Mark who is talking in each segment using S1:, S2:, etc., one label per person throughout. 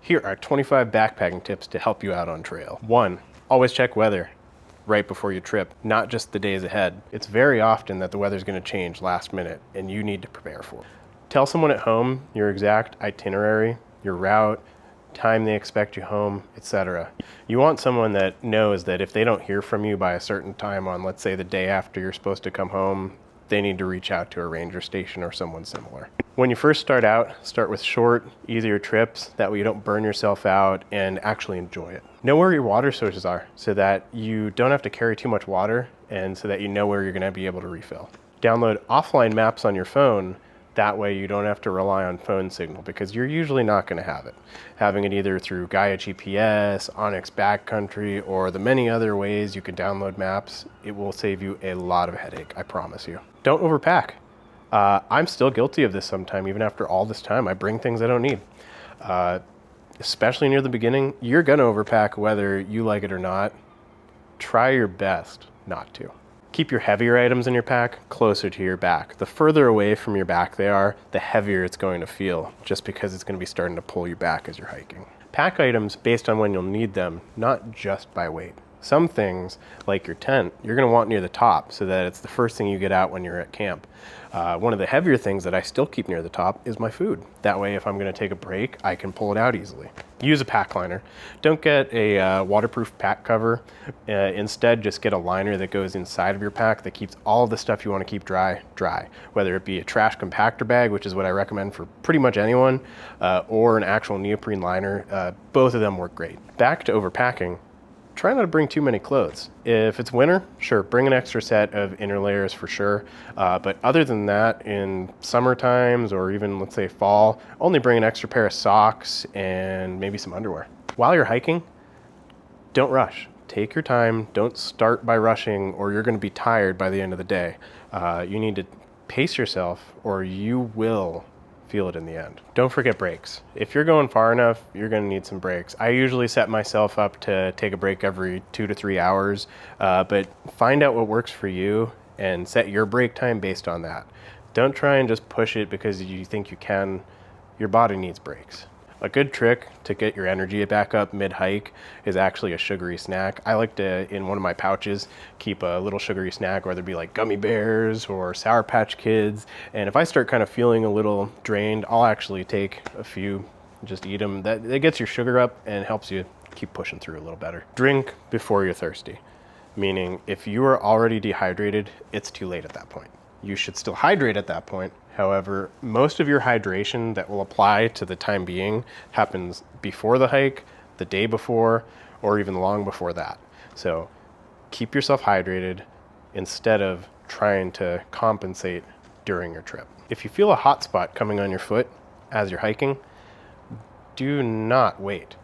S1: Here are 25 backpacking tips to help you out on trail. 1. Always check weather right before you trip, not just the days ahead. It's very often that the weather's going to change last minute and you need to prepare for it. Tell someone at home your exact itinerary, your route, time they expect you home, etc. You want someone that knows that if they don't hear from you by a certain time on, let's say, the day after you're supposed to come home, they need to reach out to a ranger station or someone similar. When you first start out, start with short, easier trips. That way you don't burn yourself out and actually enjoy it. Know where your water sources are so that you don't have to carry too much water and so that you know where you're going to be able to refill. Download offline maps on your phone. That way you don't have to rely on phone signal because you're usually not going to have it. Having it either through Gaia GPS, Onyx Backcountry, or the many other ways you can download maps, it will save you a lot of headache, I promise you. Don't overpack. I'm still guilty of this sometime, even after all this time. I bring things I don't need. Especially near the beginning, you're going to overpack whether you like it or not. Try your best not to. Keep your heavier items in your pack closer to your back. The further away from your back they are, the heavier it's going to feel, just because it's going to be starting to pull you back as you're hiking. Pack items based on when you'll need them, not just by weight. Some things, like your tent, you're going to want near the top so that it's the first thing you get out when you're at camp. One of the heavier things that I still keep near the top is my food. That way, if I'm going to take a break, I can pull it out easily. Use a pack liner. Don't get a waterproof pack cover. Instead, just get a liner that goes inside of your pack that keeps all of the stuff you want to keep dry. Whether it be a trash compactor bag, which is what I recommend for pretty much anyone, or an actual neoprene liner. Both of them work great. Back to overpacking. Try not to bring too many clothes. If it's winter, sure, bring an extra set of inner layers for sure. But other than that, in summer times or even, let's say, fall, only bring an extra pair of socks and maybe some underwear. While you're hiking, don't rush. Take your time. Don't start by rushing or you're going to be tired by the end of the day. You need to pace yourself or you will feel it in the end. Don't forget breaks. If you're going far enough, you're going to need some breaks. I usually set myself up to take a break every 2 to 3 hours, but find out what works for you and set your break time based on that. Don't try and just push it because you think you can. Your body needs breaks. A good trick to get your energy back up mid-hike is actually a sugary snack. I like to, in one of my pouches, keep a little sugary snack, whether it be like gummy bears or Sour Patch Kids. And if I start kind of feeling a little drained, I'll actually take a few, just eat them. That gets your sugar up and helps you keep pushing through a little better. Drink before you're thirsty, meaning if you are already dehydrated, it's too late at that point. You should still hydrate at that point. However, most of your hydration that will apply to the time being happens before the hike, the day before, or even long before that. So keep yourself hydrated instead of trying to compensate during your trip. If you feel a hot spot coming on your foot as you're hiking, do not wait.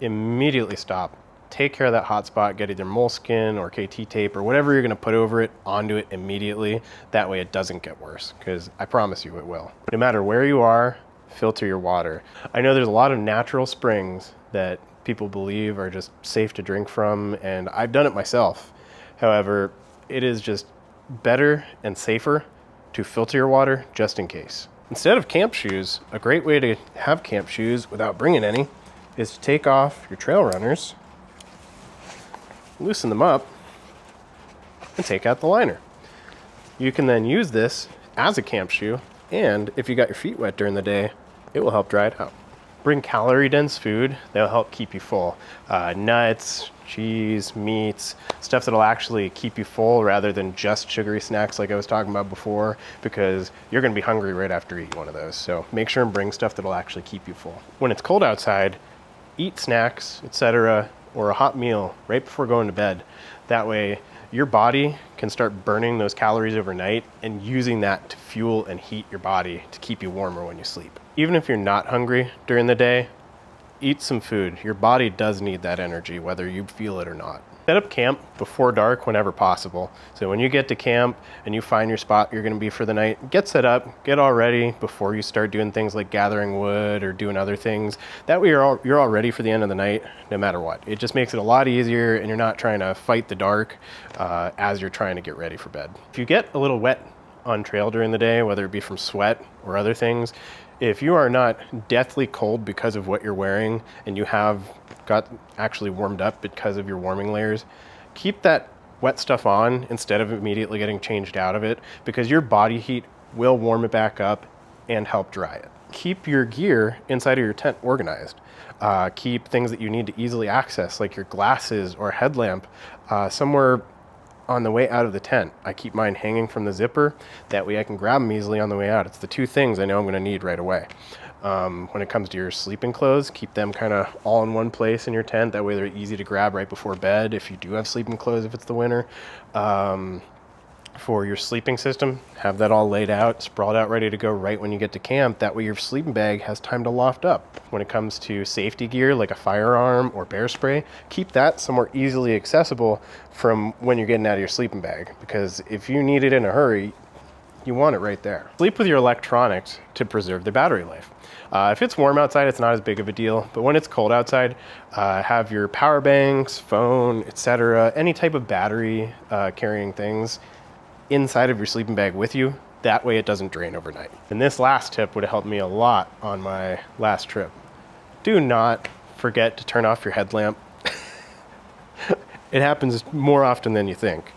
S1: Immediately stop. Take care of that hot spot, get either moleskin or KT tape or whatever you're going to put over it onto it immediately. That way it doesn't get worse, because I promise you it will. No matter where you are, filter your water. I know there's a lot of natural springs that people believe are just safe to drink from, and I've done it myself. However, it is just better and safer to filter your water just in case. Instead of camp shoes, a great way to have camp shoes without bringing any is to take off your trail runners, loosen them up, and take out the liner. You can then use this as a camp shoe, and if you got your feet wet during the day, it will help dry it out. Bring calorie-dense food that'll help keep you full. Nuts, cheese, meats, stuff that'll actually keep you full rather than just sugary snacks like I was talking about before, because you're going to be hungry right after eating one of those. So make sure and bring stuff that'll actually keep you full. When it's cold outside, eat snacks, etc., or a hot meal right before going to bed. That way your body can start burning those calories overnight and using that to fuel and heat your body to keep you warmer when you sleep. Even if you're not hungry during the day, eat some food. Your body does need that energy, whether you feel it or not. Set up camp before dark whenever possible. So when you get to camp and you find your spot you're going to be for the night, get set up, get all ready before you start doing things like gathering wood or doing other things. That way you're all ready for the end of the night, no matter what. It just makes it a lot easier and you're not trying to fight the dark as you're trying to get ready for bed. If you get a little wet on trail during the day, whether it be from sweat or other things, If you are not deathly cold because of what you're wearing and you have got actually warmed up because of your warming layers, keep that wet stuff on instead of immediately getting changed out of it, because your body heat will warm it back up and help dry it. Keep your gear inside of your tent organized. Keep things that you need to easily access, like your glasses or headlamp, somewhere on the way out of the tent. I keep mine hanging from the zipper. That way I can grab them easily on the way out. It's the two things I know I'm going to need right away. When it comes to your sleeping clothes, keep them kind of all in one place in your tent. That way they're easy to grab right before bed if you do have sleeping clothes, if it's the winter. For your sleeping system, have that all laid out, sprawled out, ready to go right when you get to camp. That way your sleeping bag has time to loft up. When it comes to safety gear like a firearm or bear spray, keep that somewhere easily accessible from when you're getting out of your sleeping bag, because if you need it in a hurry, you want it right there. Sleep with your electronics to preserve their battery life. If it's warm outside, it's not as big of a deal, but when it's cold outside, have your power banks, phone, etc., any type of battery carrying things inside of your sleeping bag with you. That way it doesn't drain overnight. And this last tip would have helped me a lot on my last trip. Do not forget to turn off your headlamp. It happens more often than you think.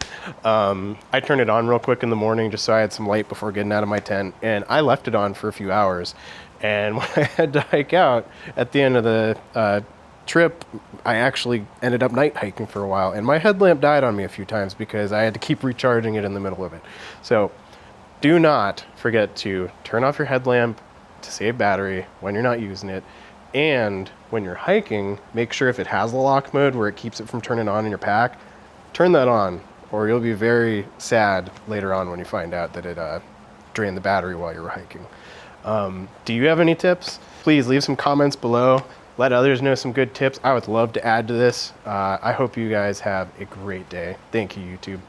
S1: I turned it on real quick in the morning just so I had some light before getting out of my tent, and I left it on for a few hours. And when I had to hike out at the end of the trip, I actually ended up night hiking for a while, and my headlamp died on me a few times because I had to keep recharging it in the middle of it. So do not forget to turn off your headlamp to save battery when you're not using it. And when you're hiking, make sure if it has the lock mode where it keeps it from turning on in your pack, turn that on, or you'll be very sad later on when you find out that it drained the battery while you were hiking. Do you have any tips? Please leave some comments below. Let others know some good tips. I would love to add to this. I hope you guys have a great day. Thank you, YouTube.